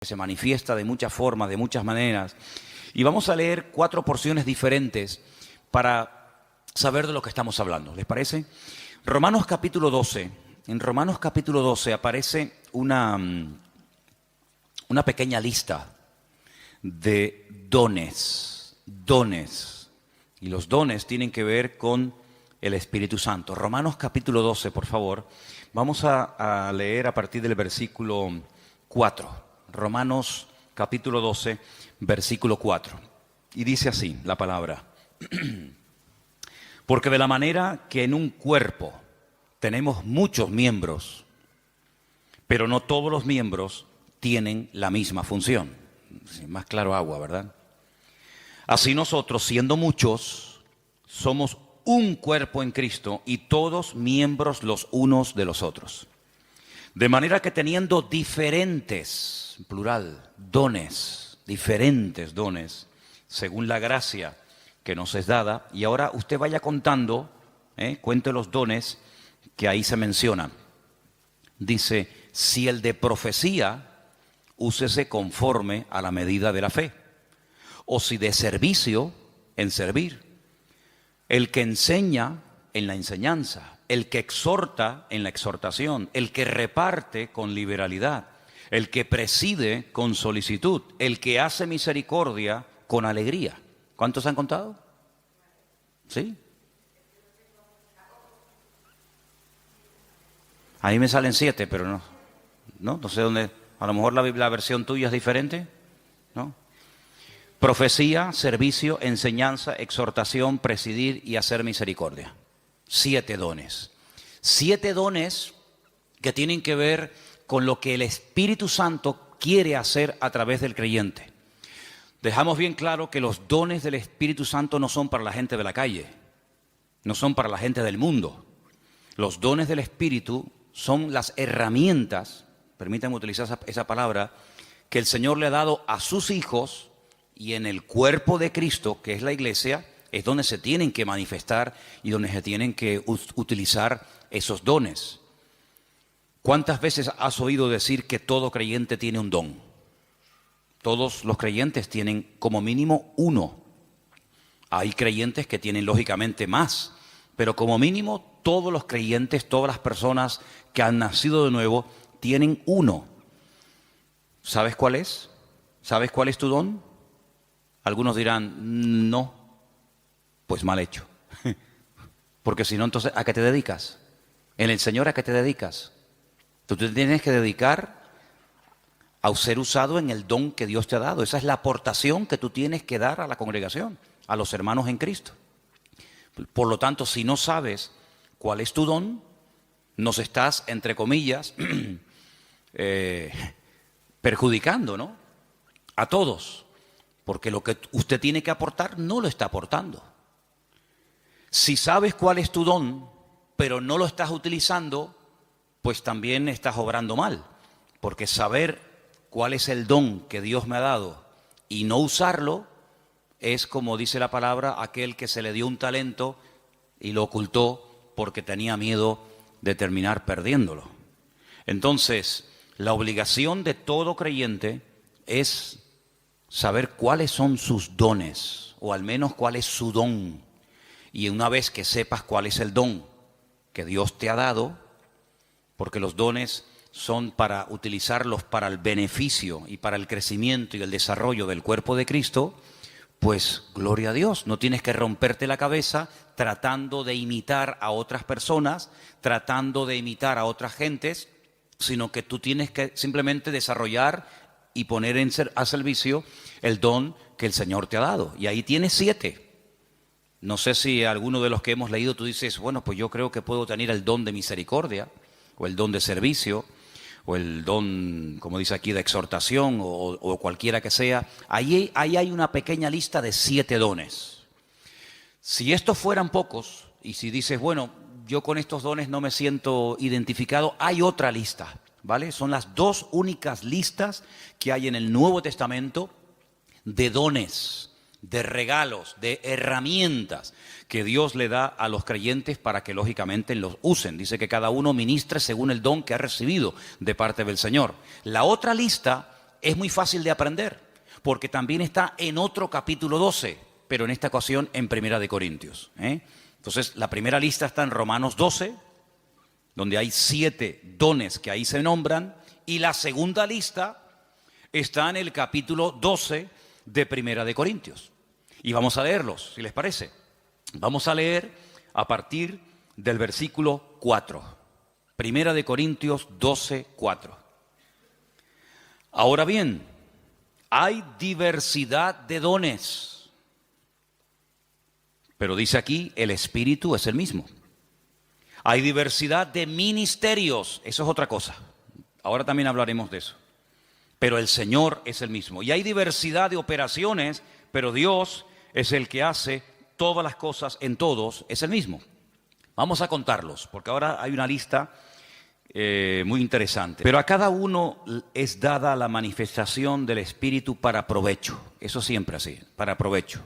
se manifiesta de muchas formas, de muchas maneras. Y vamos a leer 4 porciones diferentes para saber de lo que estamos hablando. ¿Les parece? Romanos capítulo 12. En Romanos capítulo 12 aparece una pequeña lista de dones. Y los dones tienen que ver con el Espíritu Santo. Romanos capítulo 12, por favor. Vamos a leer a partir del versículo 4. Romanos capítulo 12, versículo 4. Y dice así la palabra. Porque de la manera que en un cuerpo tenemos muchos miembros, pero no todos los miembros tienen la misma función. Más claro agua, ¿verdad? Así nosotros, siendo muchos, somos un cuerpo en Cristo y todos miembros los unos de los otros. De manera que teniendo diferentes, plural, dones, diferentes dones, según la gracia que nos es dada, y ahora usted vaya contando, cuente los dones que ahí se mencionan. Dice, si el de profecía, úsese conforme a la medida de la fe, o si de servicio, en servir, el que enseña en la enseñanza, el que exhorta en la exhortación, el que reparte con liberalidad, el que preside con solicitud, el que hace misericordia con alegría. ¿Cuántos han contado? ¿Sí? A mí me salen 7, pero no sé dónde. A lo mejor la versión tuya es diferente, ¿no? Profecía, servicio, enseñanza, exhortación, presidir y hacer misericordia. 7 dones. 7 dones que tienen que ver con lo que el Espíritu Santo quiere hacer a través del creyente. Dejamos bien claro que los dones del Espíritu Santo no son para la gente de la calle, no son para la gente del mundo. Los dones del Espíritu son las herramientas, permítanme utilizar esa palabra, que el Señor le ha dado a sus hijos. Y en el cuerpo de Cristo, que es la iglesia, es donde se tienen que manifestar y donde se tienen que utilizar esos dones. ¿Cuántas veces has oído decir que todo creyente tiene un don? Todos los creyentes tienen como mínimo uno. Hay creyentes que tienen lógicamente más, pero como mínimo todos los creyentes, todas las personas que han nacido de nuevo, tienen uno. ¿Sabes cuál es? ¿Sabes cuál es tu don? Algunos dirán, no, pues mal hecho. Porque si no, entonces, ¿a qué te dedicas? En el Señor, ¿a qué te dedicas? Tú te tienes que dedicar a ser usado en el don que Dios te ha dado. Esa es la aportación que tú tienes que dar a la congregación, a los hermanos en Cristo. Por lo tanto, si no sabes cuál es tu don, nos estás, entre comillas, perjudicando, ¿no? A todos. Porque lo que usted tiene que aportar no lo está aportando. Si sabes cuál es tu don, pero no lo estás utilizando, pues también estás obrando mal. Porque saber cuál es el don que Dios me ha dado y no usarlo es, como dice la palabra, aquel que se le dio un talento y lo ocultó porque tenía miedo de terminar perdiéndolo. Entonces, la obligación de todo creyente es saber cuáles son sus dones, o al menos cuál es su don. Y una vez que sepas cuál es el don que Dios te ha dado, porque los dones son para utilizarlos para el beneficio y para el crecimiento y el desarrollo del cuerpo de Cristo, pues gloria a Dios, no tienes que romperte la cabeza tratando de imitar a otras personas, tratando de imitar a otras gentes, sino que tú tienes que simplemente desarrollar y poner a servicio el don que el Señor te ha dado. Y ahí tienes 7. No sé si alguno de los que hemos leído tú dices, bueno, pues yo creo que puedo tener el don de misericordia, o el don de servicio, o el don, como dice aquí, de exhortación, o cualquiera que sea. Ahí hay una pequeña lista de 7 dones. Si estos fueran pocos, y si dices, bueno, yo con estos dones no me siento identificado, hay otra lista. ¿Vale? Son las 2 únicas listas que hay en el Nuevo Testamento de dones, de regalos, de herramientas que Dios le da a los creyentes para que lógicamente los usen. Dice que cada uno ministre según el don que ha recibido de parte del Señor. La otra lista es muy fácil de aprender, porque también está en otro capítulo 12, pero en esta ocasión en Primera de Corintios. Entonces, la primera lista está en Romanos 12, donde hay 7 dones que ahí se nombran, y la segunda lista está en el capítulo 12 de Primera de Corintios. Y vamos a leerlos, si les parece. Vamos a leer a partir del versículo 4. Primera de Corintios 12, 4. Ahora bien, hay diversidad de dones, pero dice aquí, el Espíritu es el mismo. Hay diversidad de ministerios, eso es otra cosa. Ahora también hablaremos de eso. Pero el Señor es el mismo. Y hay diversidad de operaciones, pero Dios es el que hace todas las cosas en todos, es el mismo. Vamos a contarlos, porque ahora hay una lista muy interesante. Pero a cada uno es dada la manifestación del Espíritu para provecho. Eso siempre así, para provecho.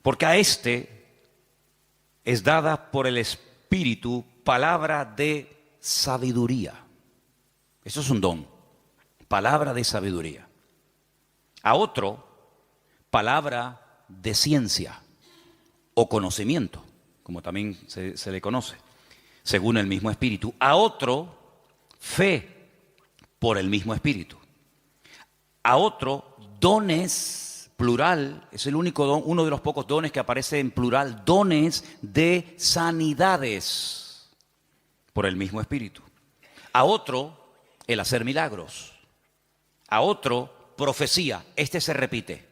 Porque a este es dada por el Espíritu palabra de sabiduría. Eso es un don. Palabra de sabiduría. A otro, palabra de ciencia o conocimiento, como también se le conoce, según el mismo Espíritu. A otro, fe por el mismo Espíritu. A otro, dones, plural, es el único don, uno de los pocos dones que aparece en plural, dones de sanidades por el mismo Espíritu. A otro, el hacer milagros. A otro, profecía. Este se repite.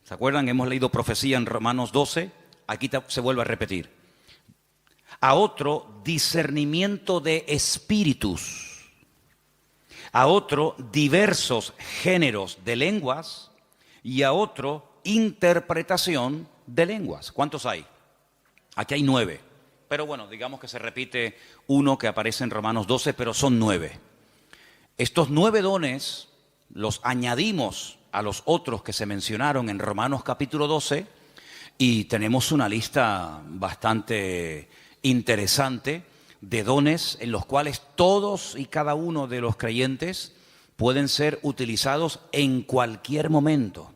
¿Se acuerdan? Hemos leído profecía en Romanos 12. Aquí se vuelve a repetir. A otro, discernimiento de espíritus. A otro, diversos géneros de lenguas. Y a otro, interpretación de lenguas. ¿Cuántos hay? Aquí hay 9. Pero bueno, digamos que se repite uno que aparece en Romanos 12, pero son 9. Estos 9 dones los añadimos a los otros que se mencionaron en Romanos capítulo 12 y tenemos una lista bastante interesante de dones en los cuales todos y cada uno de los creyentes pueden ser utilizados en cualquier momento.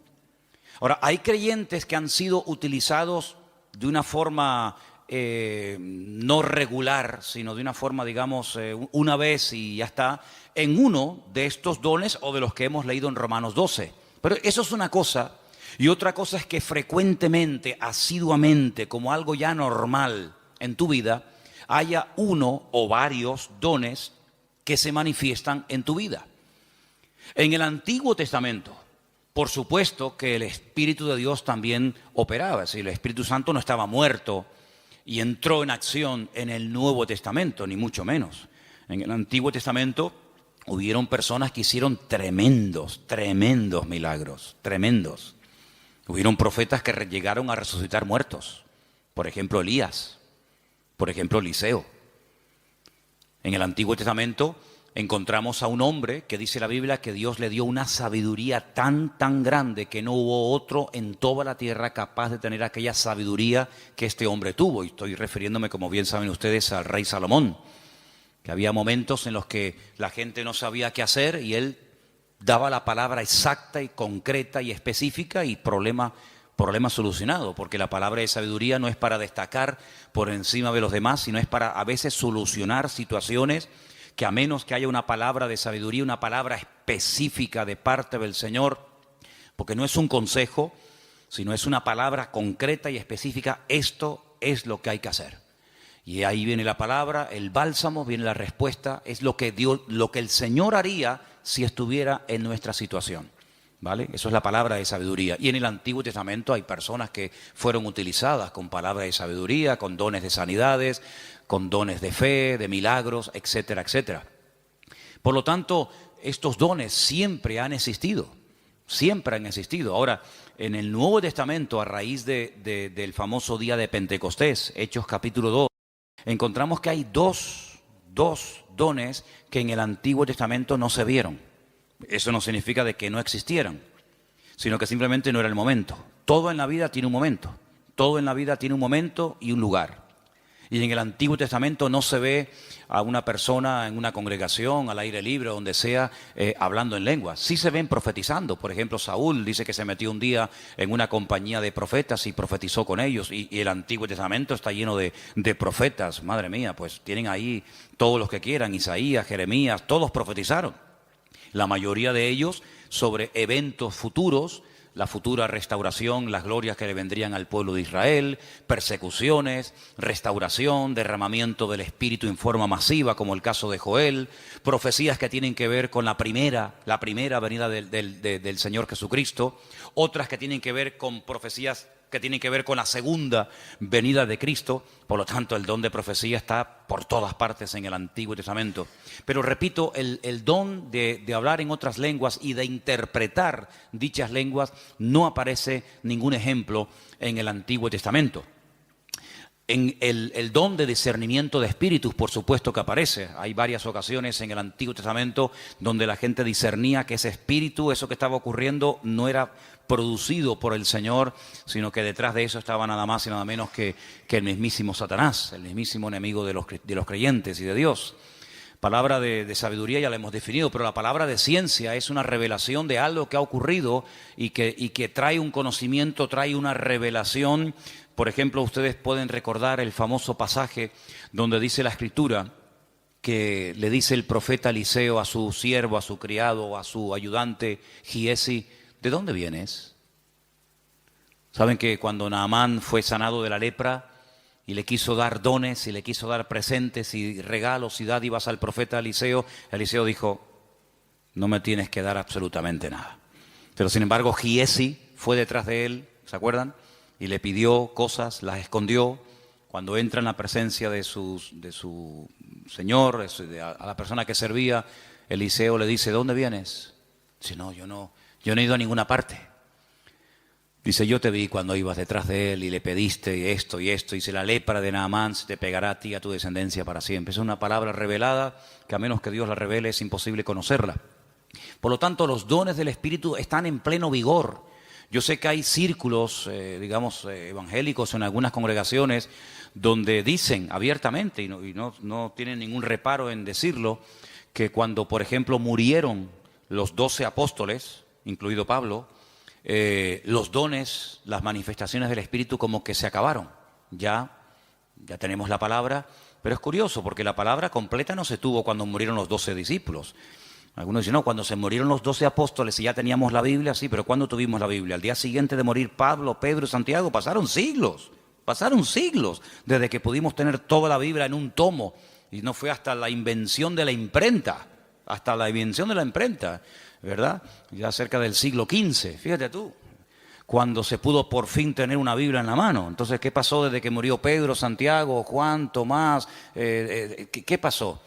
Ahora, hay creyentes que han sido utilizados de una forma no regular, sino de una forma, digamos, una vez y ya está, en uno de estos dones o de los que hemos leído en Romanos 12. Pero eso es una cosa, y otra cosa es que frecuentemente, asiduamente, como algo ya normal en tu vida, haya uno o varios dones que se manifiestan en tu vida. En el Antiguo Testamento, por supuesto que el Espíritu de Dios también operaba, es decir, el Espíritu Santo no estaba muerto y entró en acción en el Nuevo Testamento, ni mucho menos. En el Antiguo Testamento hubieron personas que hicieron tremendos milagros, tremendos. Hubieron profetas que llegaron a resucitar muertos. Por ejemplo, Elías, por ejemplo, Eliseo. En el Antiguo Testamento encontramos a un hombre que dice la Biblia que Dios le dio una sabiduría tan grande que no hubo otro en toda la tierra capaz de tener aquella sabiduría que este hombre tuvo. Y estoy refiriéndome, como bien saben ustedes, al rey Salomón, que había momentos en los que la gente no sabía qué hacer y él daba la palabra exacta y concreta y específica y problema solucionado, porque la palabra de sabiduría no es para destacar por encima de los demás, sino es para a veces solucionar situaciones que a menos que haya una palabra de sabiduría, una palabra específica de parte del Señor, porque no es un consejo, sino es una palabra concreta y específica, esto es lo que hay que hacer. Y ahí viene la palabra, el bálsamo, viene la respuesta, es lo que el Señor haría si estuviera en nuestra situación. ¿Vale? Eso es la palabra de sabiduría. Y en el Antiguo Testamento hay personas que fueron utilizadas con palabra de sabiduría, con dones de sanidades, con dones de fe, de milagros, etcétera, etcétera. Por lo tanto, estos dones siempre han existido, siempre han existido. Ahora, en el Nuevo Testamento, a raíz del famoso día de Pentecostés, Hechos capítulo 2, encontramos que hay dos dones que en el Antiguo Testamento no se vieron. Eso no significa de que no existieran, sino que simplemente no era el momento. Todo en la vida tiene un momento. Todo en la vida tiene un momento y un lugar. Y en el Antiguo Testamento no se ve a una persona en una congregación, al aire libre, donde sea, hablando en lenguas. Sí se ven profetizando. Por ejemplo, Saúl dice que se metió un día en una compañía de profetas y profetizó con ellos. Y el Antiguo Testamento está lleno de profetas. Madre mía, pues tienen ahí todos los que quieran. Isaías, Jeremías, todos profetizaron. La mayoría de ellos sobre eventos futuros, la futura restauración, las glorias que le vendrían al pueblo de Israel, persecuciones, restauración, derramamiento del Espíritu en forma masiva, como el caso de Joel, profecías que tienen que ver con la primera venida del Señor Jesucristo, otras que tienen que ver con profecías que tienen que ver con la segunda venida de Cristo. Por lo tanto, el don de profecía está por todas partes en el Antiguo Testamento. Pero repito, el don de hablar en otras lenguas y de interpretar dichas lenguas no aparece ningún ejemplo en el Antiguo Testamento. En el don de discernimiento de espíritus, por supuesto que aparece. Hay varias ocasiones en el Antiguo Testamento donde la gente discernía que ese espíritu, eso que estaba ocurriendo, no era producido por el Señor, sino que detrás de eso estaba nada más y nada menos que el mismísimo Satanás, el mismísimo enemigo de los creyentes y de Dios. Palabra de sabiduría ya la hemos definido, pero la palabra de ciencia es una revelación de algo que ha ocurrido y que trae un conocimiento, trae una revelación. Por ejemplo, ustedes pueden recordar el famoso pasaje donde dice la Escritura que le dice el profeta Eliseo a su siervo, a su criado, a su ayudante Giesi: ¿de dónde vienes? Saben que cuando Naamán fue sanado de la lepra y le quiso dar dones y le quiso dar presentes y regalos y dádivas al profeta Eliseo, Eliseo dijo: no me tienes que dar absolutamente nada. Pero sin embargo Giesi fue detrás de él, ¿se acuerdan? Y le pidió cosas, las escondió. Cuando entra en la presencia de su señor, a la persona que servía, Eliseo le dice: ¿dónde vienes? Dice: no, yo no he ido a ninguna parte. Dice: yo te vi cuando ibas detrás de él y le pediste esto y esto. Dice: la lepra de Naamán se te pegará a ti y a tu descendencia para siempre. Es una palabra revelada que a menos que Dios la revele es imposible conocerla. Por lo tanto, los dones del Espíritu están en pleno vigor. Yo sé que hay círculos, evangélicos en algunas congregaciones donde dicen abiertamente, y no tienen ningún reparo en decirlo, que cuando, por ejemplo, murieron los 12 apóstoles, incluido Pablo, los dones, las manifestaciones del Espíritu como que se acabaron. Ya tenemos la palabra, pero es curioso porque la palabra completa no se tuvo cuando murieron los 12 discípulos. Algunos dicen: no, cuando se murieron los 12 apóstoles y ya teníamos la Biblia, sí, pero ¿cuándo tuvimos la Biblia? Al día siguiente de morir Pablo, Pedro y Santiago, pasaron siglos desde que pudimos tener toda la Biblia en un tomo. Y no fue hasta la invención de la imprenta, ¿verdad? Ya cerca del siglo XV, fíjate tú, cuando se pudo por fin tener una Biblia en la mano. Entonces, ¿qué pasó desde que murió Pedro, Santiago, Juan, Tomás? ¿Qué pasó?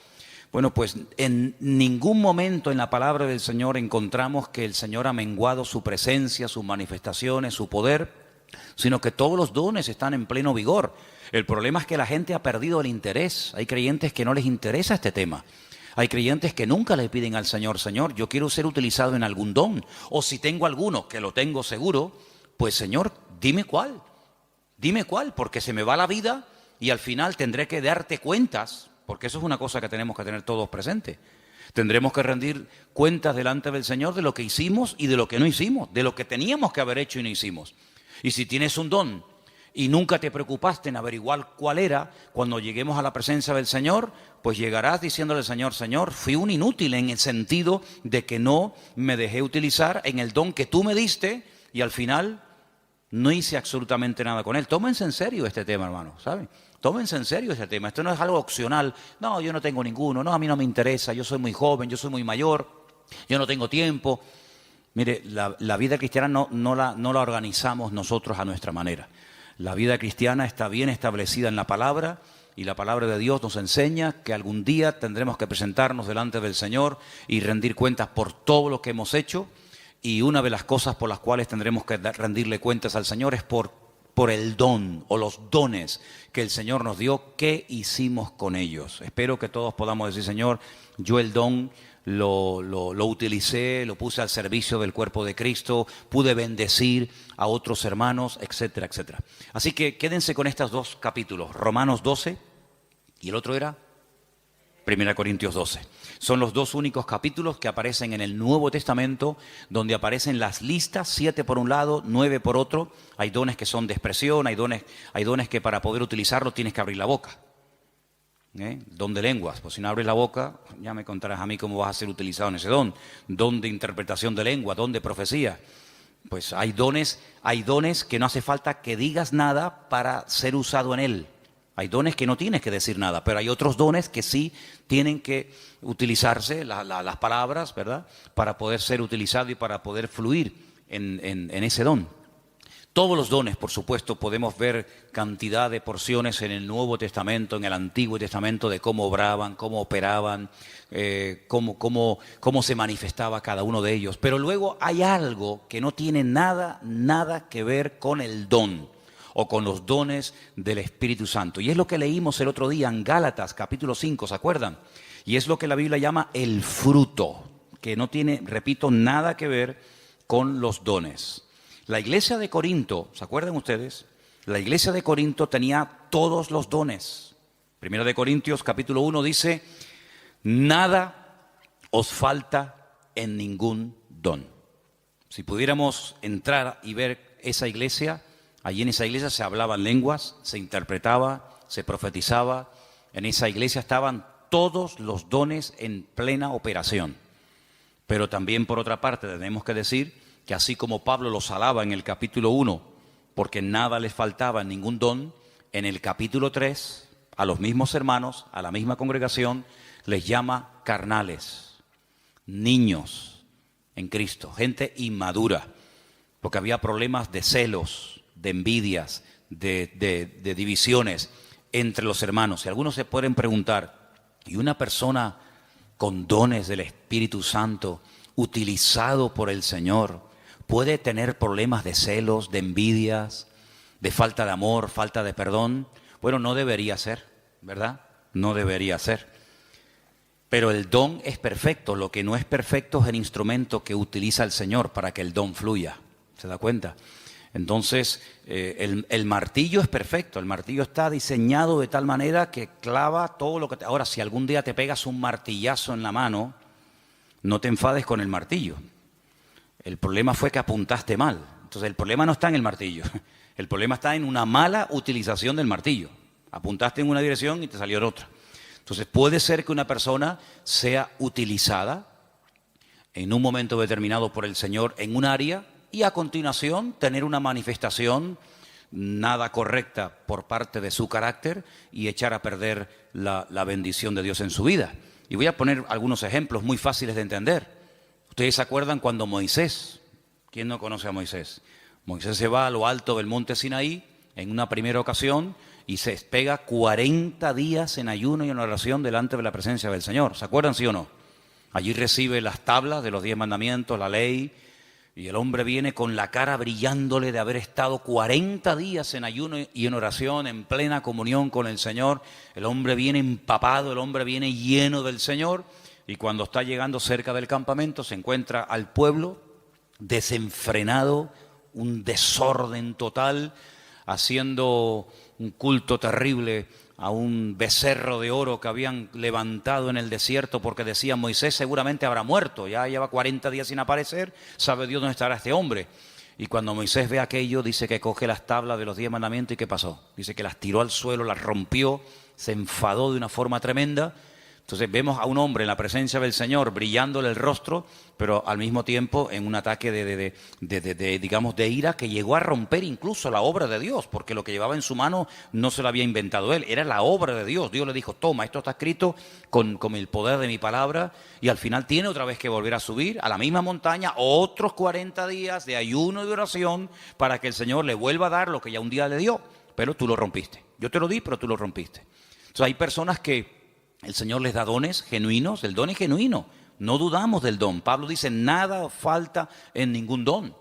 Bueno, pues en ningún momento en la palabra del Señor encontramos que el Señor ha menguado su presencia, sus manifestaciones, su poder, sino que todos los dones están en pleno vigor. El problema es que la gente ha perdido el interés. Hay creyentes que no les interesa este tema. Hay creyentes que nunca le piden al Señor: Señor, yo quiero ser utilizado en algún don. O si tengo alguno, que lo tengo seguro, pues Señor, dime cuál, porque se me va la vida y al final tendré que darte cuentas. Porque eso es una cosa que tenemos que tener todos presentes. Tendremos que rendir cuentas delante del Señor de lo que hicimos y de lo que no hicimos, de lo que teníamos que haber hecho y no hicimos. Y si tienes un don y nunca te preocupaste en averiguar cuál era, cuando lleguemos a la presencia del Señor, pues llegarás diciéndole al Señor: Señor, fui un inútil en el sentido de que no me dejé utilizar en el don que tú me diste y al final no hice absolutamente nada con él. Tómense en serio este tema, hermano, ¿saben? Tómense en serio este tema. Esto no es algo opcional. No, yo no tengo ninguno. No, a mí no me interesa. Yo soy muy joven, yo soy muy mayor. Yo no tengo tiempo. Mire, la vida cristiana no la organizamos nosotros a nuestra manera. La vida cristiana está bien establecida en la palabra y la palabra de Dios nos enseña que algún día tendremos que presentarnos delante del Señor y rendir cuentas por todo lo que hemos hecho. Y una de las cosas por las cuales tendremos que rendirle cuentas al Señor es por el don o los dones que el Señor nos dio. ¿Qué hicimos con ellos? Espero que todos podamos decir: Señor, yo el don lo utilicé, lo puse al servicio del cuerpo de Cristo, pude bendecir a otros hermanos, etcétera, etcétera. Así que quédense con estos dos capítulos, Romanos 12 Y el otro era 1 Corintios 12. Son los dos únicos capítulos que aparecen en el Nuevo Testamento donde aparecen las listas, 7 por un lado, 9 por otro. Hay dones que son de expresión, hay dones que para poder utilizarlo tienes que abrir la boca. Don de lenguas, pues si no abres la boca, ya me contarás a mí cómo vas a ser utilizado en ese don. Don de interpretación de lengua, don de profecía. Pues hay dones que no hace falta que digas nada para ser usado en él. Hay dones que no tienes que decir nada, pero hay otros dones que sí tienen que utilizarse, las palabras, ¿verdad?, para poder ser utilizado y para poder fluir en ese don. Todos los dones, por supuesto, podemos ver cantidad de porciones en el Nuevo Testamento, en el Antiguo Testamento, de cómo obraban, cómo operaban, cómo se manifestaba cada uno de ellos. Pero luego hay algo que no tiene nada que ver con el don o con los dones del Espíritu Santo. Y es lo que leímos el otro día en Gálatas, capítulo 5, ¿se acuerdan? Y es lo que la Biblia llama el fruto, que no tiene, repito, nada que ver con los dones. La iglesia de Corinto, ¿se acuerdan ustedes? La iglesia de Corinto tenía todos los dones. Primera de Corintios, capítulo 1, dice, nada os falta en ningún don. Si pudiéramos entrar y ver esa iglesia, allí en esa iglesia se hablaban lenguas, se interpretaba, se profetizaba. En esa iglesia estaban todos los dones en plena operación. Pero también, por otra parte, tenemos que decir que así como Pablo los alaba en el capítulo 1, porque nada les faltaba, ningún don, en el capítulo 3, a los mismos hermanos, a la misma congregación, les llama carnales, niños en Cristo, gente inmadura, porque había problemas de celos, de envidias, de divisiones entre los hermanos. Y algunos se pueden preguntar, ¿y una persona con dones del Espíritu Santo, utilizado por el Señor, puede tener problemas de celos, de envidias, de falta de amor, falta de perdón? Bueno, no debería ser, ¿verdad? No debería ser. Pero el don es perfecto. Lo que no es perfecto es el instrumento que utiliza el Señor para que el don fluya. ¿Se da cuenta? Entonces, el martillo es perfecto. El martillo está diseñado de tal manera que clava todo lo que... Ahora, si algún día te pegas un martillazo en la mano, no te enfades con el martillo. El problema fue que apuntaste mal. Entonces el problema no está en el martillo. El problema está en una mala utilización del martillo. Apuntaste en una dirección y te salió en otra. Entonces puede ser que una persona sea utilizada en un momento determinado por el Señor en un área y a continuación tener una manifestación nada correcta por parte de su carácter y echar a perder la bendición de Dios en su vida. Y voy a poner algunos ejemplos muy fáciles de entender. ¿Ustedes se acuerdan cuando Moisés, quién no conoce a Moisés? Moisés se va a lo alto del monte Sinaí en una primera ocasión y se pega 40 días en ayuno y en oración delante de la presencia del Señor. ¿Se acuerdan, sí o no? Allí recibe las tablas de los 10 mandamientos, la ley, y el hombre viene con la cara brillándole de haber estado 40 días en ayuno y en oración, en plena comunión con el Señor. El hombre viene empapado, el hombre viene lleno del Señor. Y cuando está llegando cerca del campamento se encuentra al pueblo desenfrenado, un desorden total, haciendo un culto terrible a un becerro de oro que habían levantado en el desierto porque decían Moisés seguramente habrá muerto, ya lleva 40 días sin aparecer, sabe Dios dónde estará este hombre. Y cuando Moisés ve aquello dice que coge las tablas de los 10 mandamientos y ¿qué pasó? Dice que las tiró al suelo, las rompió, se enfadó de una forma tremenda. Entonces vemos a un hombre en la presencia del Señor brillándole el rostro, pero al mismo tiempo en un ataque de ira que llegó a romper incluso la obra de Dios, porque lo que llevaba en su mano no se lo había inventado él, era la obra de Dios. Dios le dijo, toma, esto está escrito con el poder de mi palabra, y al final tiene otra vez que volver a subir a la misma montaña, otros 40 días de ayuno y de oración para que el Señor le vuelva a dar lo que ya un día le dio, pero tú lo rompiste. Yo te lo di, pero tú lo rompiste. Entonces hay personas que el Señor les da dones genuinos, el don es genuino, no dudamos del don. Pablo dice, nada falta en ningún don.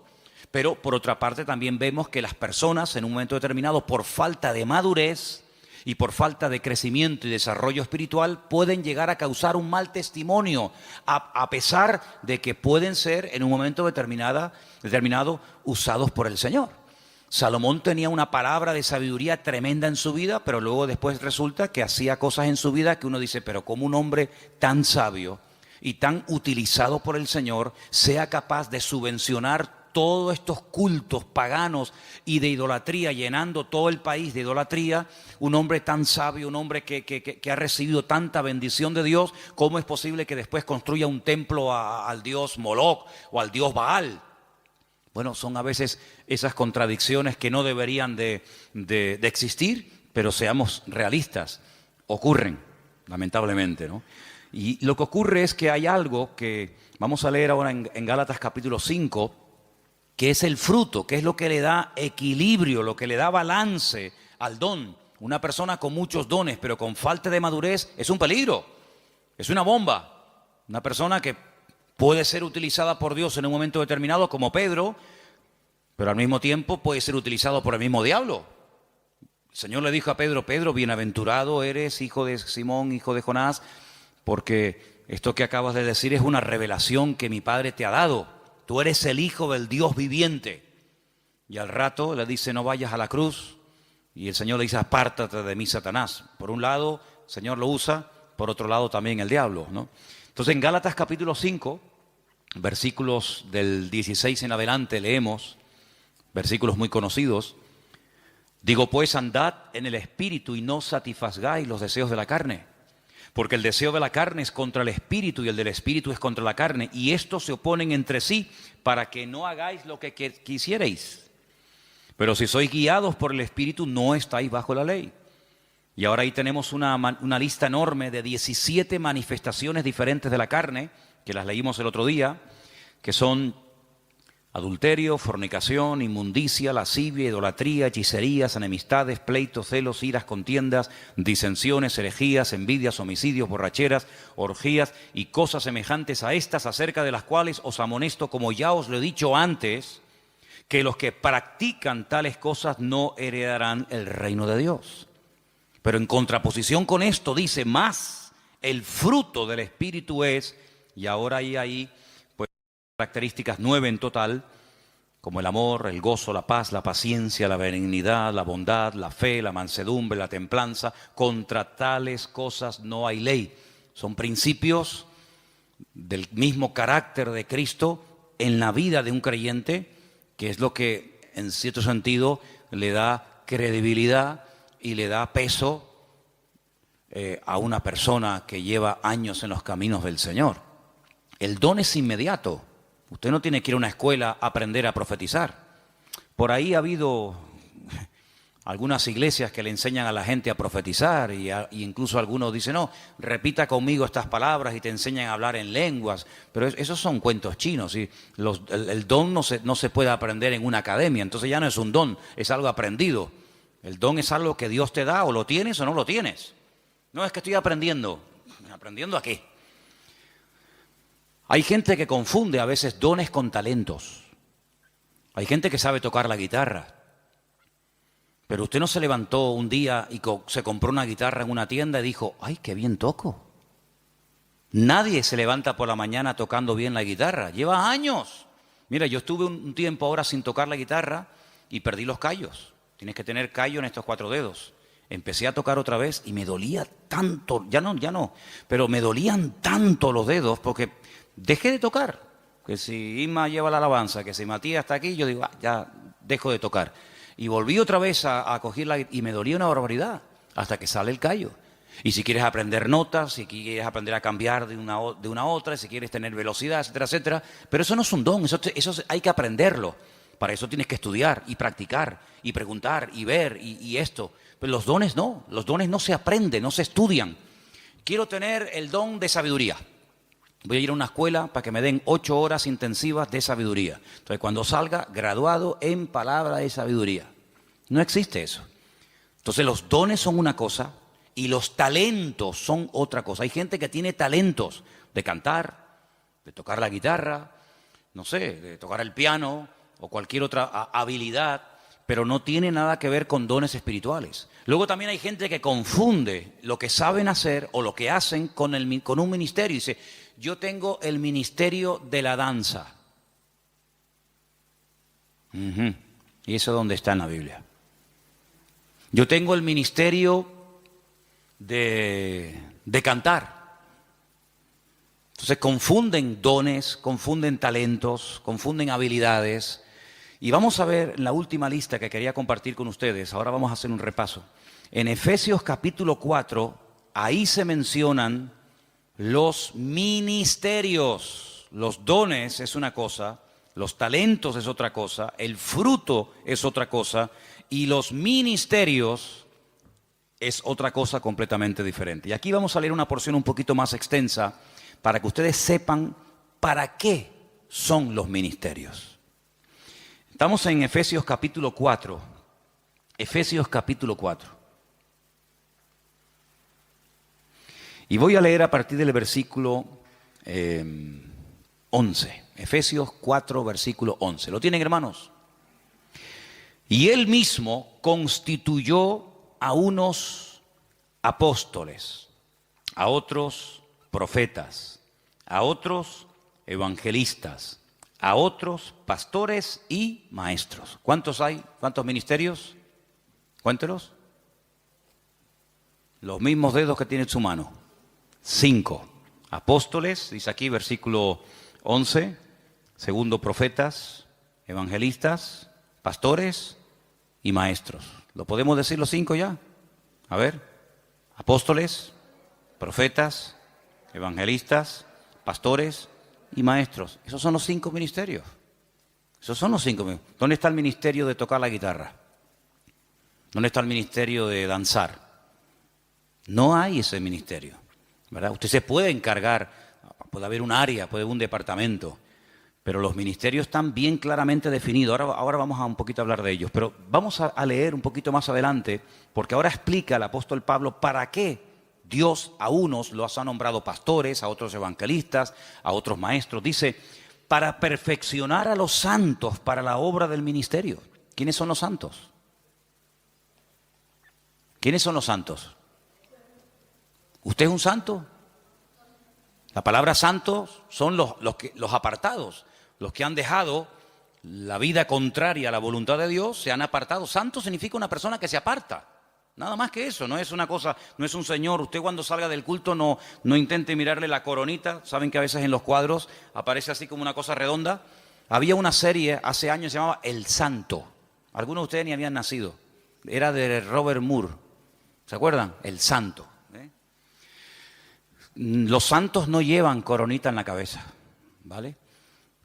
Pero por otra parte también vemos que las personas en un momento determinado, por falta de madurez y por falta de crecimiento y desarrollo espiritual, pueden llegar a causar un mal testimonio, a pesar de que pueden ser en un momento determinado usados por el Señor. Salomón tenía una palabra de sabiduría tremenda en su vida, pero luego después resulta que hacía cosas en su vida que uno dice, pero ¿cómo un hombre tan sabio y tan utilizado por el Señor sea capaz de subvencionar todos estos cultos paganos y de idolatría, llenando todo el país de idolatría? Un hombre tan sabio, un hombre que ha recibido tanta bendición de Dios, ¿cómo es posible que después construya un templo al dios Moloc o al dios Baal? Bueno, son a veces esas contradicciones que no deberían de existir, pero seamos realistas, ocurren, lamentablemente, ¿no? Y lo que ocurre es que hay algo que vamos a leer ahora en Gálatas capítulo 5, que es el fruto, que es lo que le da equilibrio, lo que le da balance al don. Una persona con muchos dones, pero con falta de madurez, es un peligro, es una bomba. Una persona que puede ser utilizada por Dios en un momento determinado, como Pedro, pero al mismo tiempo puede ser utilizado por el mismo diablo. El Señor le dijo a Pedro, Pedro, bienaventurado eres, hijo de Simón, hijo de Jonás, porque esto que acabas de decir es una revelación que mi Padre te ha dado. Tú eres el Hijo del Dios viviente. Y al rato le dice, no vayas a la cruz. Y el Señor le dice, apártate de mí, Satanás. Por un lado, el Señor lo usa, por otro lado también el diablo, ¿no? Entonces en Gálatas capítulo 5, versículos del 16 en adelante leemos, versículos muy conocidos. Digo pues, andad en el Espíritu y no satisfagáis los deseos de la carne. Porque el deseo de la carne es contra el Espíritu y el del Espíritu es contra la carne. Y estos se oponen entre sí para que no hagáis lo que quisierais. Pero si sois guiados por el Espíritu, no estáis bajo la ley. Y ahora ahí tenemos una lista enorme de 17 manifestaciones diferentes de la carne, que las leímos el otro día, que son adulterio, fornicación, inmundicia, lascivia, idolatría, hechicerías, enemistades, pleitos, celos, iras, contiendas, disensiones, herejías, envidias, homicidios, borracheras, orgías y cosas semejantes a estas, acerca de las cuales os amonesto, como ya os lo he dicho antes, que los que practican tales cosas no heredarán el reino de Dios. Pero en contraposición con esto dice, más el fruto del Espíritu es, y ahora hay ahí pues características 9 en total, como el amor, el gozo, la paz, la paciencia, la benignidad, la bondad, la fe, la mansedumbre, la templanza. Contra tales cosas no hay ley. Son principios del mismo carácter de Cristo en la vida de un creyente, que es lo que en cierto sentido le da credibilidad y le da peso a una persona que lleva años en los caminos del Señor. El don es inmediato. Usted no tiene que ir a una escuela a aprender a profetizar. Por ahí ha habido algunas iglesias que le enseñan a la gente a profetizar y incluso algunos dicen, no, repita conmigo estas palabras y te enseñan a hablar en lenguas. Pero esos son cuentos chinos. ¿Sí? El don no se puede aprender en una academia, entonces ya no es un don, es algo aprendido. El don es algo que Dios te da, o lo tienes o no lo tienes. No es que estoy aprendiendo. ¿Aprendiendo a qué? Hay gente que confunde a veces dones con talentos. Hay gente que sabe tocar la guitarra. Pero usted no se levantó un día y se compró una guitarra en una tienda y dijo, ¡ay, qué bien toco! Nadie se levanta por la mañana tocando bien la guitarra. Lleva años. Mira, yo estuve un tiempo ahora sin tocar la guitarra y perdí los callos. Tienes que tener callo en estos 4 dedos. Empecé a tocar otra vez y me dolía tanto, ya no, pero me dolían tanto los dedos porque dejé de tocar. Que si Isma lleva la alabanza, que si Matías está aquí, yo digo, ya dejo de tocar. Y volví otra vez a cogerla y me dolía una barbaridad hasta que sale el callo. Y si quieres aprender notas, si quieres aprender a cambiar de una a otra, si quieres tener velocidad, etcétera, etcétera. Pero eso no es un don, eso hay que aprenderlo. Para eso tienes que estudiar y practicar y preguntar y ver y esto. Pero los dones no se aprenden, no se estudian. Quiero tener el don de sabiduría. Voy a ir a una escuela para que me den 8 horas intensivas de sabiduría. Entonces, cuando salga, graduado en palabra de sabiduría. No existe eso. Entonces, los dones son una cosa y los talentos son otra cosa. Hay gente que tiene talentos de cantar, de tocar la guitarra, no sé, de tocar el piano o cualquier otra habilidad, pero no tiene nada que ver con dones espirituales. Luego también hay gente que confunde lo que saben hacer o lo que hacen con un ministerio. Dice, yo tengo el ministerio de la danza. Y eso es donde está en la Biblia. Yo tengo el ministerio de cantar. Entonces confunden dones, confunden talentos, confunden habilidades. Y vamos a ver en la última lista que quería compartir con ustedes. Ahora vamos a hacer un repaso. En Efesios capítulo 4, ahí se mencionan los ministerios. Los dones es una cosa, los talentos es otra cosa, el fruto es otra cosa y los ministerios es otra cosa completamente diferente. Y aquí vamos a leer una porción un poquito más extensa para que ustedes sepan para qué son los ministerios. Estamos en Efesios capítulo 4. Efesios capítulo 4. Y voy a leer a partir del versículo 11. Efesios 4, versículo 11. ¿Lo tienen, hermanos? Y él mismo constituyó a unos apóstoles, a otros profetas, a otros evangelistas, a otros pastores y maestros. ¿Cuántos hay? ¿Cuántos ministerios? Cuéntelos. Los mismos dedos que tiene en su mano. 5. Apóstoles, dice aquí versículo 11. Segundo, profetas, evangelistas, pastores y maestros. ¿Lo podemos decir los 5 ya? A ver. Apóstoles, profetas, evangelistas, pastores y maestros. Esos son los 5 ministerios. Esos son los 5 ministerios. ¿Dónde está el ministerio de tocar la guitarra? ¿Dónde está el ministerio de danzar? No hay ese ministerio, ¿verdad? Usted se puede encargar, puede haber un área, puede haber un departamento, pero los ministerios están bien claramente definidos. Ahora vamos a un poquito a hablar de ellos, pero vamos a leer un poquito más adelante, porque ahora explica el apóstol Pablo para qué Dios a unos los ha nombrado pastores, a otros evangelistas, a otros maestros. Dice, para perfeccionar a los santos para la obra del ministerio. ¿Quiénes son los santos? ¿Quiénes son los santos? ¿Usted es un santo? La palabra santos son los apartados, los que han dejado la vida contraria a la voluntad de Dios, se han apartado. Santo significa una persona que se aparta. Nada más que eso, no es una cosa, no es un señor. Usted cuando salga del culto no intente mirarle la coronita. Saben que a veces en los cuadros aparece así como una cosa redonda. Había una serie hace años que se llamaba El Santo. Algunos de ustedes ni habían nacido. Era de Robert Moore. ¿Se acuerdan? El Santo. Los santos no llevan coronita en la cabeza, ¿vale?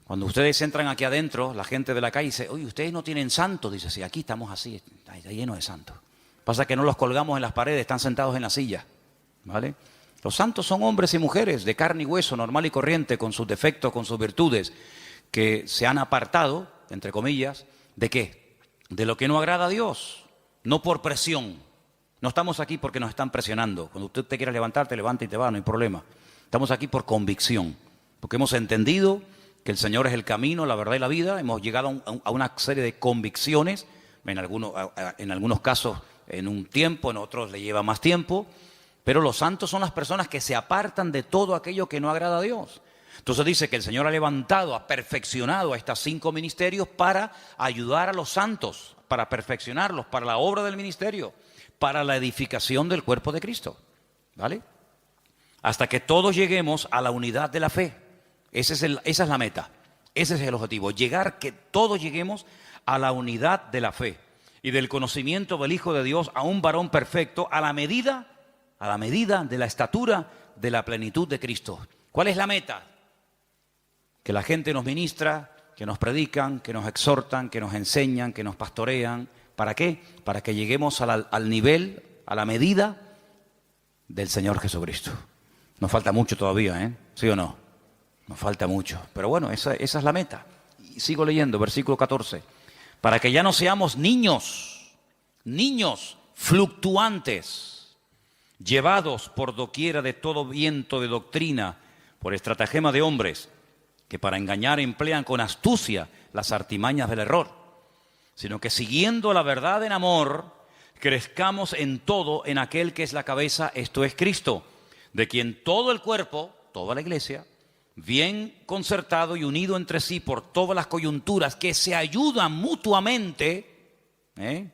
Cuando ustedes entran aquí adentro, la gente de la calle dice, oye, ustedes no tienen santos. Dice, sí, aquí estamos así, está lleno de santos. Pasa que no los colgamos en las paredes, están sentados en la silla, ¿vale? Los santos son hombres y mujeres de carne y hueso, normal y corriente, con sus defectos, con sus virtudes, que se han apartado, entre comillas, ¿de qué? De lo que no agrada a Dios, no por presión. No estamos aquí porque nos están presionando. Cuando usted te quiera levantar, te levanta y te va, no hay problema. Estamos aquí por convicción, porque hemos entendido que el Señor es el camino, la verdad y la vida. Hemos llegado a una serie de convicciones, en algunos casos en un tiempo, en otros le lleva más tiempo, pero los santos son las personas que se apartan de todo aquello que no agrada a Dios. Entonces dice que el Señor ha levantado, ha perfeccionado a estos 5 ministerios para ayudar a los santos, para perfeccionarlos, para la obra del ministerio, para la edificación del cuerpo de Cristo, ¿vale? Hasta que todos lleguemos a la unidad de la fe. Esa es la meta, ese es el objetivo, que todos lleguemos a la unidad de la fe y del conocimiento del Hijo de Dios, a un varón perfecto, a la medida de la estatura de la plenitud de Cristo. ¿Cuál es la meta? Que la gente nos ministra, que nos predican, que nos exhortan, que nos enseñan, que nos pastorean. ¿Para qué? Para que lleguemos al nivel, a la medida del Señor Jesucristo. Nos falta mucho todavía, ¿eh? ¿Sí o no? Nos falta mucho. Pero bueno, esa es la meta. Y sigo leyendo, versículo 14. Para que ya no seamos niños fluctuantes, llevados por doquiera de todo viento de doctrina, por estratagema de hombres, que para engañar emplean con astucia las artimañas del error, sino que siguiendo la verdad en amor, crezcamos en todo en aquel que es la cabeza, esto es Cristo, de quien todo el cuerpo, toda la iglesia, bien concertado y unido entre sí por todas las coyunturas que se ayudan mutuamente, ¿eh?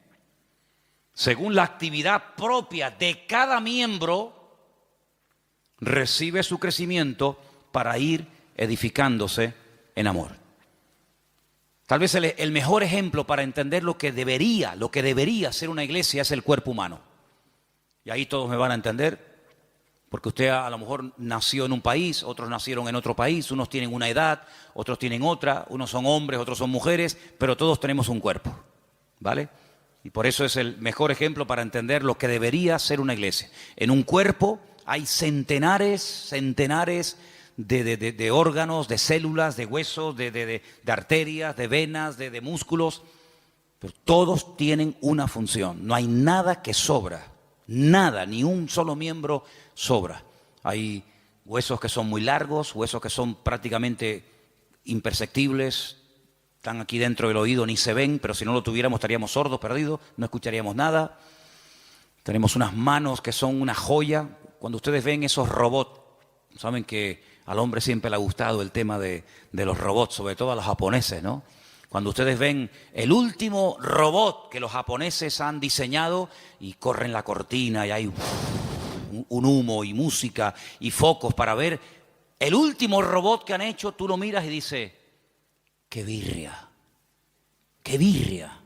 Según la actividad propia de cada miembro, recibe su crecimiento para ir edificándose en amor. Tal vez el mejor ejemplo para entender lo que debería ser una iglesia es el cuerpo humano. Y ahí todos me van a entender. Porque usted a lo mejor nació en un país, otros nacieron en otro país, unos tienen una edad, otros tienen otra, unos son hombres, otros son mujeres, pero todos tenemos un cuerpo, ¿vale? Y por eso es el mejor ejemplo para entender lo que debería ser una iglesia. En un cuerpo hay centenares de órganos, de células, de huesos, de arterias, de venas, de músculos, pero todos tienen una función, no hay nada que sobra. Nada, ni un solo miembro sobra. Hay huesos que son muy largos, huesos que son prácticamente imperceptibles, están aquí dentro del oído, ni se ven, pero si no lo tuviéramos estaríamos sordos, perdidos, no escucharíamos nada. Tenemos unas manos que son una joya. Cuando ustedes ven esos robots, saben que al hombre siempre le ha gustado el tema de los robots, sobre todo a los japoneses, ¿no? Cuando ustedes ven el último robot que los japoneses han diseñado y corren la cortina y hay un humo y música y focos para ver el último robot que han hecho, tú lo miras y dices, ¡qué birria! ¡Qué birria!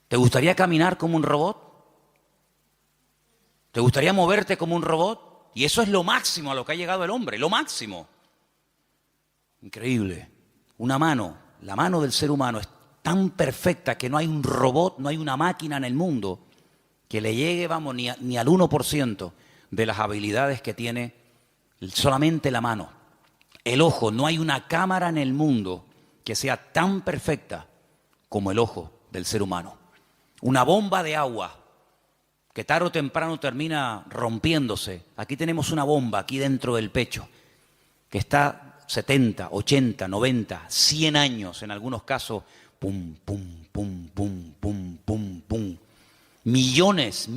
¿Te gustaría caminar como un robot? ¿Te gustaría moverte como un robot? Y eso es lo máximo a lo que ha llegado el hombre, lo máximo. Increíble. Una mano. La mano del ser humano es tan perfecta que no hay un robot, no hay una máquina en el mundo que le llegue, vamos, ni al 1% de las habilidades que tiene solamente la mano. El ojo, no hay una cámara en el mundo que sea tan perfecta como el ojo del ser humano. Una bomba de agua que tarde o temprano termina rompiéndose. Aquí tenemos una bomba aquí dentro del pecho que está 70, 80, 90, 100 años en algunos casos, pum, pum, pum, pum, pum, pum, pum. Millones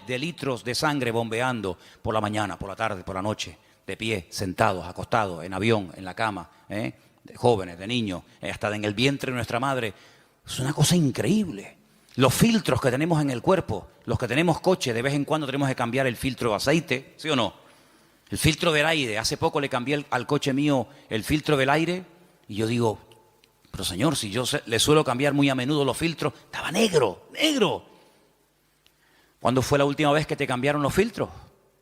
de litros de sangre bombeando por la mañana, por la tarde, por la noche, de pie, sentados, acostados, en avión, en la cama, de jóvenes, de niños, hasta en el vientre de nuestra madre. Es una cosa increíble. Los filtros que tenemos en el cuerpo, los que tenemos coche, de vez en cuando tenemos que cambiar el filtro de aceite, ¿sí o no? El filtro del aire, hace poco le cambié al coche mío el filtro del aire y yo digo, pero señor, si yo le suelo cambiar muy a menudo los filtros, estaba negro. ¿Cuándo fue la última vez que te cambiaron los filtros?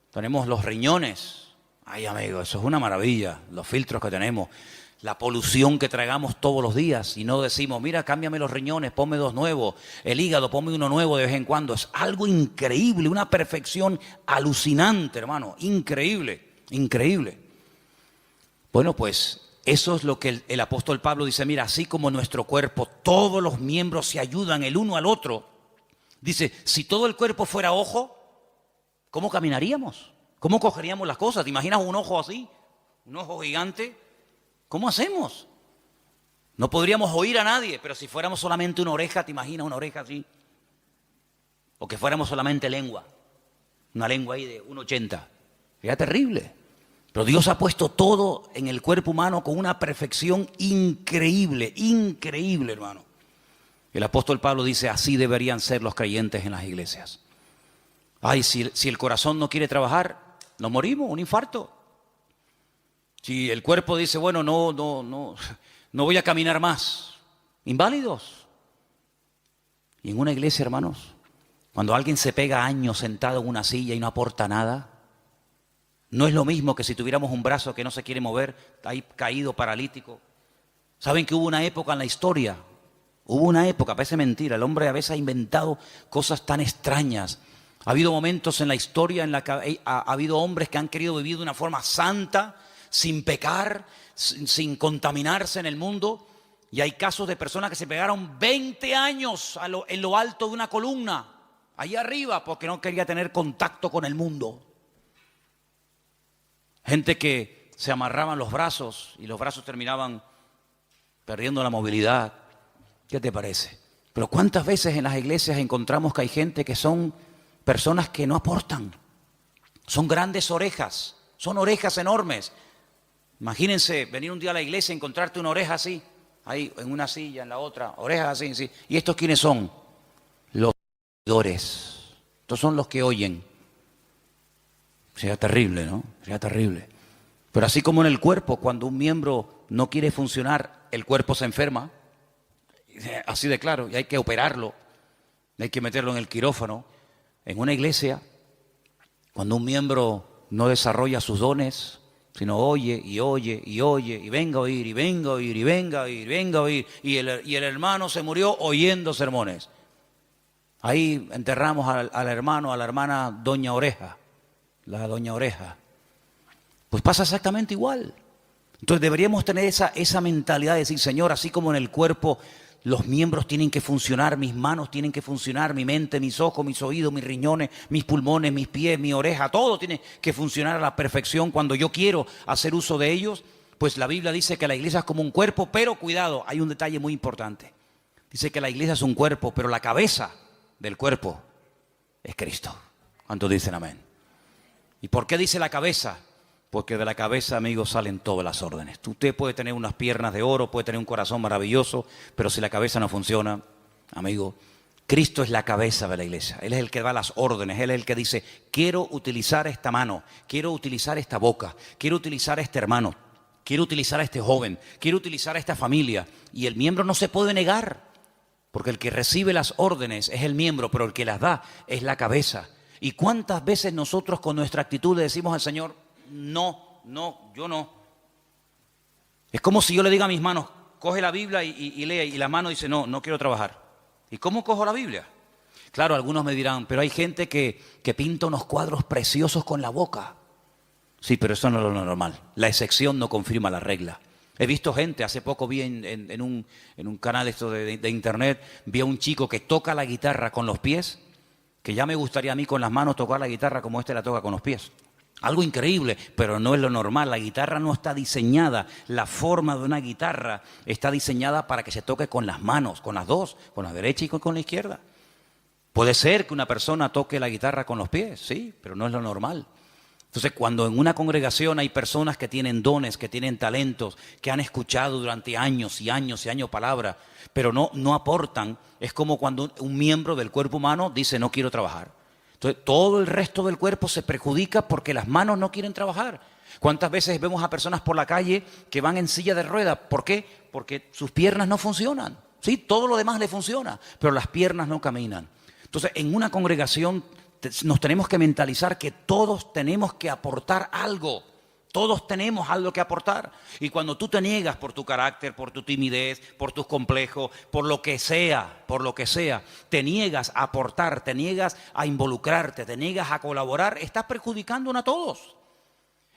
Tenemos los riñones. Ay, amigo, eso es una maravilla, los filtros que tenemos. La polución que tragamos todos los días y no decimos, mira, cámbiame los riñones, ponme dos nuevos, el hígado, ponme uno nuevo de vez en cuando. Es algo increíble, una perfección alucinante, hermano, increíble. Bueno, pues eso es lo que el apóstol Pablo dice, mira, así como nuestro cuerpo, todos los miembros se ayudan el uno al otro. Dice, si todo el cuerpo fuera ojo, ¿cómo caminaríamos? ¿Cómo cogeríamos las cosas? ¿Te imaginas un ojo así? Un ojo gigante. ¿Cómo hacemos? No podríamos oír a nadie, pero si fuéramos solamente una oreja, ¿te imaginas una oreja así? O que fuéramos solamente lengua, una lengua ahí de 1,80. Sería terrible. Pero Dios ha puesto todo en el cuerpo humano con una perfección increíble, hermano. El apóstol Pablo dice, así deberían ser los creyentes en las iglesias. Ay, si el corazón no quiere trabajar, nos morimos, un infarto. Si el cuerpo dice, bueno, no voy a caminar más, inválidos. Y en una iglesia, hermanos, cuando alguien se pega años sentado en una silla y no aporta nada, no es lo mismo que si tuviéramos un brazo que no se quiere mover, está ahí caído, paralítico. ¿Saben que hubo una época en la historia? Parece mentira, el hombre a veces ha inventado cosas tan extrañas. Ha habido momentos en la historia en la que ha habido hombres que han querido vivir de una forma santa, sin pecar, sin contaminarse en el mundo. Y hay casos de personas que se pegaron 20 años en lo alto de una columna, allá arriba, porque no quería tener contacto con el mundo. Gente que se amarraban los brazos y los brazos terminaban perdiendo la movilidad. ¿Qué te parece? Pero ¿cuántas veces en las iglesias encontramos que hay gente que son personas que no aportan? Son grandes orejas, son orejas enormes. Imagínense venir un día a la iglesia y encontrarte una oreja así, ahí en una silla, en la otra, orejas así, sí. ¿Y estos quiénes son? Los oidores. Estos son los que oyen. Sería terrible, ¿no? Sería terrible. Pero así como en el cuerpo, cuando un miembro no quiere funcionar, el cuerpo se enferma. Así de claro, y hay que operarlo, hay que meterlo en el quirófano. En una iglesia, cuando un miembro no desarrolla sus dones, sino oye y oye y oye, y venga a oír, y venga a oír, y venga a oír, y venga a oír, y el hermano se murió oyendo sermones. Ahí enterramos al hermano, a la hermana Doña Oreja, la Doña Oreja. Pues pasa exactamente igual. Entonces deberíamos tener esa mentalidad de decir, Señor, así como en el cuerpo los miembros tienen que funcionar, mis manos tienen que funcionar, mi mente, mis ojos, mis oídos, mis riñones, mis pulmones, mis pies, mi oreja, todo tiene que funcionar a la perfección cuando yo quiero hacer uso de ellos. Pues la Biblia dice que la iglesia es como un cuerpo, pero cuidado, hay un detalle muy importante. Dice que la iglesia es un cuerpo, pero la cabeza del cuerpo es Cristo. ¿Cuántos dicen amén? ¿Y por qué dice la cabeza? Porque de la cabeza, amigos, salen todas las órdenes. Usted puede tener unas piernas de oro, puede tener un corazón maravilloso, pero si la cabeza no funciona, amigo, Cristo es la cabeza de la iglesia. Él es el que da las órdenes, Él es el que dice, quiero utilizar esta mano, quiero utilizar esta boca, quiero utilizar a este hermano, quiero utilizar a este joven, quiero utilizar a esta familia. Y el miembro no se puede negar, porque el que recibe las órdenes es el miembro, pero el que las da es la cabeza. ¿Y cuántas veces nosotros con nuestra actitud le decimos al Señor, no, yo no? Es como si yo le diga a mis manos, coge la Biblia y lee, y la mano dice, no quiero trabajar. ¿Y cómo cojo la Biblia? Claro, algunos me dirán, pero hay gente que pinta unos cuadros preciosos con la boca. Sí, pero eso no es lo normal. La excepción no confirma la regla. He visto gente, hace poco vi en un canal esto de internet, vi a un chico que toca la guitarra con los pies, que ya me gustaría a mí con las manos tocar la guitarra como la toca con los pies. Algo increíble, pero no es lo normal. La guitarra no está diseñada, la forma de una guitarra está diseñada para que se toque con las manos, con las dos, con la derecha y con la izquierda. Puede ser que una persona toque la guitarra con los pies, sí, pero no es lo normal. Entonces, cuando en una congregación hay personas que tienen dones, que tienen talentos, que han escuchado durante años y años y años palabra, pero no aportan, es como cuando un miembro del cuerpo humano dice no quiero trabajar. Entonces, todo el resto del cuerpo se perjudica porque las manos no quieren trabajar. ¿Cuántas veces vemos a personas por la calle que van en silla de ruedas? ¿Por qué? Porque sus piernas no funcionan. Sí, todo lo demás le funciona, pero las piernas no caminan. Entonces, en una congregación nos tenemos que mentalizar que todos tenemos que aportar algo. Todos tenemos algo que aportar. Y cuando tú te niegas por tu carácter, por tu timidez, por tus complejos, por lo que sea, te niegas a aportar, te niegas a involucrarte, te niegas a colaborar, estás perjudicándonos a todos.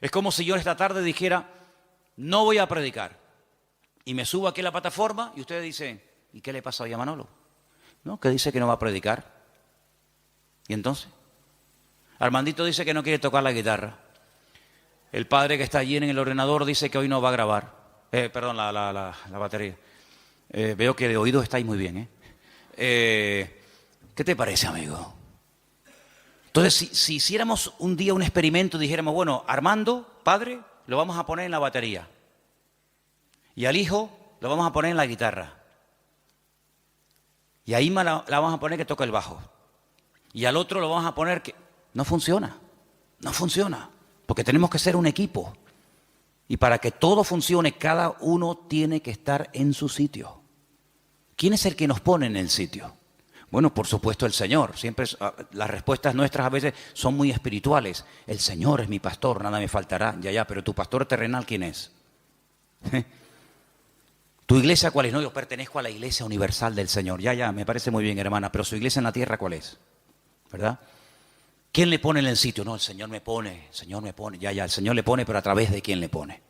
Es como si yo esta tarde dijera, no voy a predicar. Y me subo aquí a la plataforma y ustedes dicen, ¿y qué le pasa hoy a Manolo? ¿No? Que dice que no va a predicar. ¿Y entonces? Armandito dice que no quiere tocar la guitarra. El padre que está allí en el ordenador dice que hoy no va a grabar. Perdón, la batería. Veo que de oído estáis muy bien. ¿Qué te parece, amigo? Entonces, si hiciéramos un día un experimento y dijéramos, bueno, Armando, padre, lo vamos a poner en la batería. Y al hijo lo vamos a poner en la guitarra. Y a Ima la vamos a poner que toca el bajo. Y al otro lo vamos a poner que... No funciona. Porque tenemos que ser un equipo. Y para que todo funcione, cada uno tiene que estar en su sitio. ¿Quién es el que nos pone en el sitio? Bueno, por supuesto el Señor. Siempre las respuestas nuestras a veces son muy espirituales. El Señor es mi pastor, nada me faltará. Ya, pero tu pastor terrenal, ¿quién es? ¿Tu iglesia cuál es? No, yo pertenezco a la iglesia universal del Señor. Ya, me parece muy bien, hermana, pero su iglesia en la tierra, ¿cuál es? ¿Verdad? ¿Quién le pone en el sitio? No, el Señor me pone. Ya, el Señor le pone, pero ¿a través de quién le pone?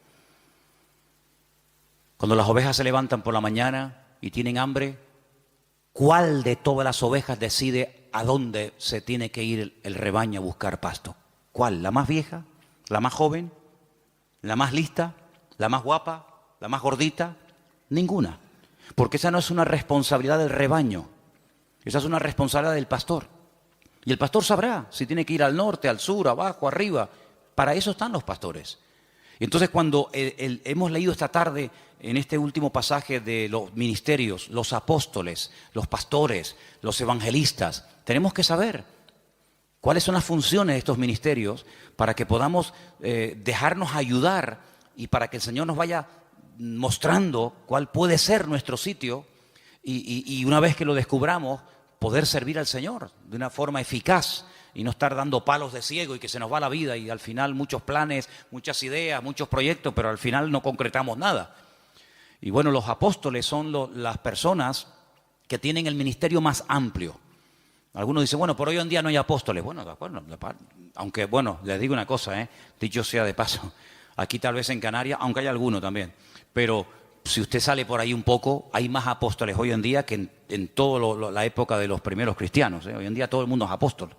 Cuando las ovejas se levantan por la mañana y tienen hambre, ¿cuál de todas las ovejas decide a dónde se tiene que ir el rebaño a buscar pasto? ¿Cuál? ¿La más vieja? ¿La más joven? ¿La más lista? ¿La más guapa? ¿La más gordita? Ninguna. Porque esa no es una responsabilidad del rebaño. Esa es una responsabilidad del pastor. Y el pastor sabrá si tiene que ir al norte, al sur, abajo, arriba. Para eso están los pastores. Entonces, cuando hemos leído esta tarde en este último pasaje de los ministerios, los apóstoles, los pastores, los evangelistas, tenemos que saber cuáles son las funciones de estos ministerios para que podamos dejarnos ayudar y para que el Señor nos vaya mostrando cuál puede ser nuestro sitio y una vez que lo descubramos, poder servir al Señor de una forma eficaz y no estar dando palos de ciego y que se nos va la vida y al final muchos planes, muchas ideas, muchos proyectos, pero al final no concretamos nada. Y bueno, los apóstoles son las personas que tienen el ministerio más amplio. Algunos dicen, bueno, por hoy en día no hay apóstoles. Bueno, de acuerdo, aunque bueno, les digo una cosa, dicho sea de paso, aquí tal vez en Canarias, aunque hay alguno también, pero si usted sale por ahí un poco, hay más apóstoles hoy en día que en toda la época de los primeros cristianos. Hoy en día todo el mundo es apóstol.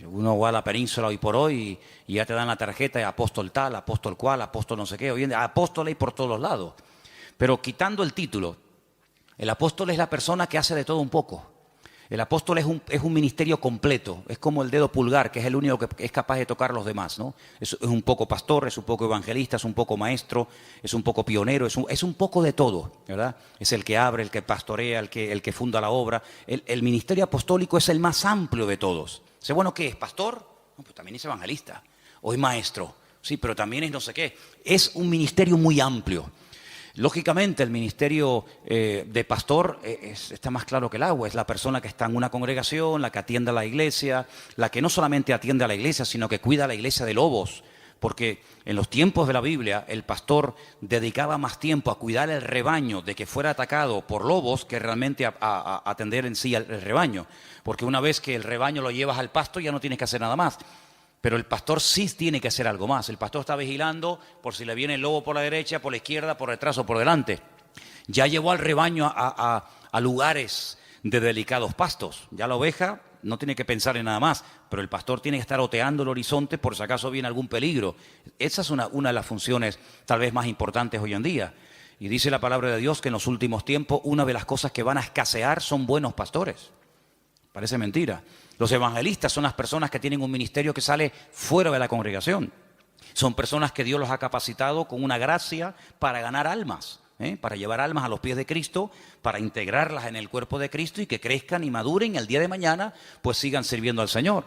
Uno va a la península hoy por hoy y ya te dan la tarjeta de apóstol tal, apóstol cual, apóstol no sé qué. Hoy en día apóstol hay por todos lados. Pero quitando el título, el apóstol es la persona que hace de todo un poco. El apóstol es un ministerio completo, es como el dedo pulgar, que es el único que es capaz de tocar a los demás, ¿no? Es un poco pastor, es un poco evangelista, es un poco maestro, es un poco pionero, es un poco de todo, ¿verdad? Es el que abre, el que pastorea, el que funda la obra. El ministerio apostólico es el más amplio de todos. ¿Sé bueno qué es? ¿Pastor? No, pues también es evangelista. O es maestro, sí, pero también es no sé qué. Es un ministerio muy amplio. Lógicamente el ministerio de pastor está más claro que el agua, es la persona que está en una congregación, la que atiende a la iglesia, la que no solamente atiende a la iglesia, sino que cuida a la iglesia de lobos, porque en los tiempos de la Biblia el pastor dedicaba más tiempo a cuidar el rebaño de que fuera atacado por lobos que realmente a atender en sí el rebaño, porque una vez que el rebaño lo llevas al pasto ya no tienes que hacer nada más. Pero el pastor sí tiene que hacer algo más. El pastor está vigilando por si le viene el lobo por la derecha, por la izquierda, por detrás o por delante. Ya llevó al rebaño a lugares de delicados pastos. Ya la oveja no tiene que pensar en nada más, pero el pastor tiene que estar oteando el horizonte por si acaso viene algún peligro. Esa es una de las funciones tal vez más importantes hoy en día. Y dice la palabra de Dios que en los últimos tiempos una de las cosas que van a escasear son buenos pastores. Parece mentira. Los evangelistas son las personas que tienen un ministerio que sale fuera de la congregación. Son personas que Dios los ha capacitado con una gracia para ganar almas, para llevar almas a los pies de Cristo, para integrarlas en el cuerpo de Cristo y que crezcan y maduren y el día de mañana pues sigan sirviendo al Señor.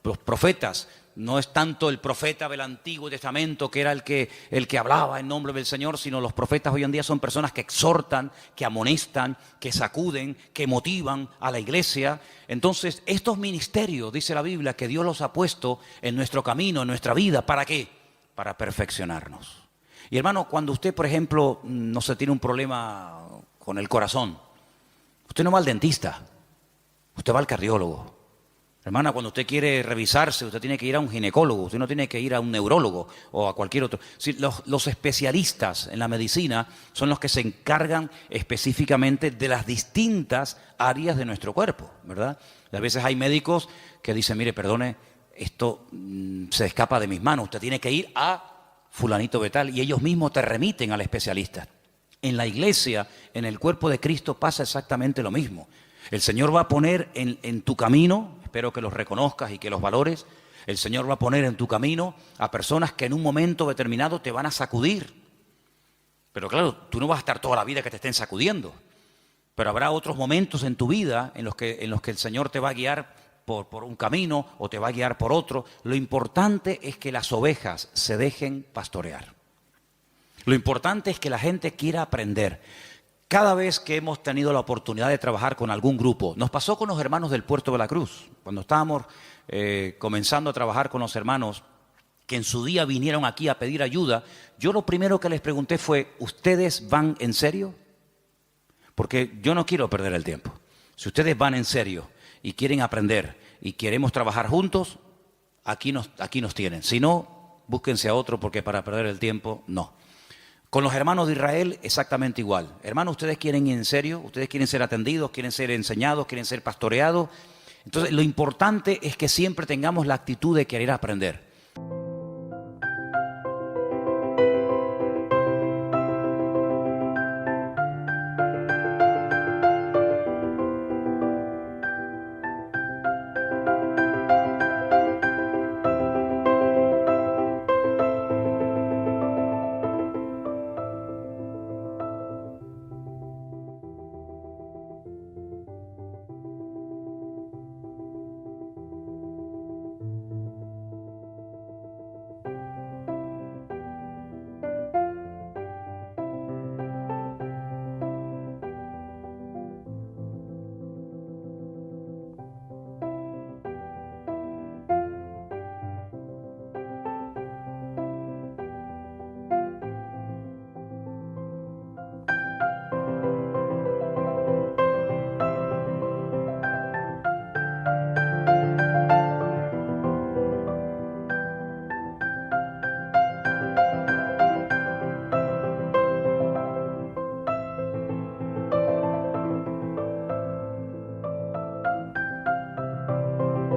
Los profetas, no es tanto el profeta del Antiguo Testamento que era el que hablaba en nombre del Señor, sino los profetas hoy en día son personas que exhortan, que amonestan, que sacuden, que motivan a la iglesia. Entonces, estos ministerios, dice la Biblia, que Dios los ha puesto en nuestro camino, en nuestra vida, ¿para qué? Para perfeccionarnos. Y hermano, cuando usted, por ejemplo, no se tiene un problema con el corazón, usted no va al dentista, usted va al cardiólogo. Hermana, cuando usted quiere revisarse, usted tiene que ir a un ginecólogo, usted no tiene que ir a un neurólogo o a cualquier otro. Sí, los especialistas en la medicina son los que se encargan específicamente de las distintas áreas de nuestro cuerpo, ¿verdad? A veces hay médicos que dicen, mire, perdone, esto se escapa de mis manos, usted tiene que ir a fulanito de tal, y ellos mismos te remiten al especialista. En la iglesia, en el cuerpo de Cristo pasa exactamente lo mismo. El Señor va a poner en tu camino, espero que los reconozcas y que los valores, el Señor va a poner en tu camino a personas que en un momento determinado te van a sacudir. Pero claro, tú no vas a estar toda la vida que te estén sacudiendo, pero habrá otros momentos en tu vida en los que el Señor te va a guiar por un camino o te va a guiar por otro. Lo importante es que las ovejas se dejen pastorear. Lo importante es que la gente quiera aprender. Cada vez que hemos tenido la oportunidad de trabajar con algún grupo, nos pasó con los hermanos del Puerto de la Cruz, cuando estábamos comenzando a trabajar con los hermanos que en su día vinieron aquí a pedir ayuda, yo lo primero que les pregunté fue, ¿ustedes van en serio? Porque yo no quiero perder el tiempo. Si ustedes van en serio y quieren aprender y queremos trabajar juntos, aquí nos tienen. Si no, búsquense a otro porque para perder el tiempo, no. Con los hermanos de Israel, exactamente igual. Hermanos, ¿ustedes quieren ir en serio? ¿Ustedes quieren ser atendidos? ¿Quieren ser enseñados? ¿Quieren ser pastoreados? Entonces, lo importante es que siempre tengamos la actitud de querer aprender.